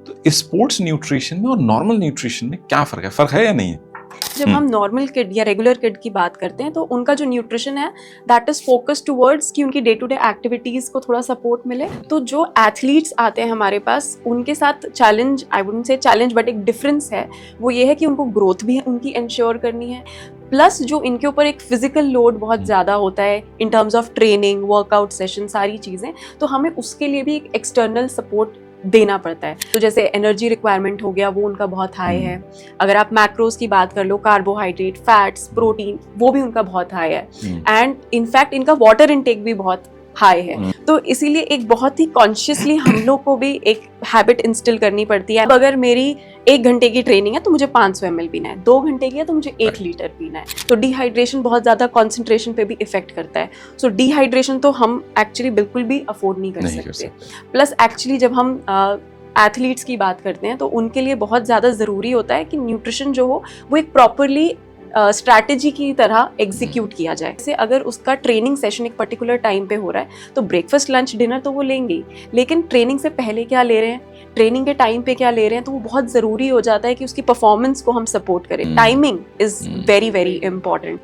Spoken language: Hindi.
तो स्पोर्ट्स न्यूट्रिशन में और नॉर्मल न्यूट्रिशन में क्या फर्क है या नहीं है? जब हम नॉर्मल किड या रेगुलर किड की बात करते हैं तो उनका जो न्यूट्रिशन है दैट इज फोकस्ड टुवर्ड्स कि उनकी डे टू डे एक्टिविटीज को थोड़ा सपोर्ट मिले। तो जो एथलीट्स आते हैं हमारे पास, उनके साथ challenge, I wouldn't say challenge but एक डिफरेंस है, वो ये है कि उनको ग्रोथ भी उनकी इंश्योर करनी है, प्लस जो इनके ऊपर एक फिजिकल लोड बहुत ज़्यादा होता है in terms of training, workout session, सारी चीज़ें, तो हमें उसके लिए भी एक एक्सटर्नल सपोर्ट देना पड़ता है। तो जैसे एनर्जी रिक्वायरमेंट हो गया, वो उनका बहुत हाई है। अगर आप मैक्रोज की बात कर लो, कार्बोहाइड्रेट, फैट्स, प्रोटीन, वो भी उनका बहुत हाई है। एंड इनफैक्ट इनका वाटर इनटेक भी बहुत हाई है। तो इसीलिए एक बहुत ही कॉन्शियसली हम लोग को भी एक हैबिट इंस्टिल करनी पड़ती है। अब अगर मेरी 1 घंटे की ट्रेनिंग है तो मुझे 500 ml पीना है, 2 घंटे की है तो मुझे 1 लीटर पीना है। तो डिहाइड्रेशन बहुत ज़्यादा कॉन्सेंट्रेशन पे भी इफेक्ट करता है। सो डिहाइड्रेशन तो हम एक्चुअली बिल्कुल भी अफोर्ड नहीं कर सकते। प्लस एक्चुअली जब हम एथलीट्स की बात करते हैं तो उनके लिए बहुत ज़्यादा ज़रूरी होता है कि न्यूट्रिशन जो हो वो एक प्रॉपरली स्ट्रैटेजी की तरह एग्जीक्यूट किया जाए। जैसे अगर उसका ट्रेनिंग सेशन एक पर्टिकुलर टाइम पे हो रहा है तो ब्रेकफास्ट, लंच, डिनर तो वो लेंगे ही, लेकिन ट्रेनिंग से पहले क्या ले रहे हैं, ट्रेनिंग के टाइम पे क्या ले रहे हैं, तो वो बहुत ज़रूरी हो जाता है कि उसकी परफॉर्मेंस को हम सपोर्ट करें। Timing is very very important.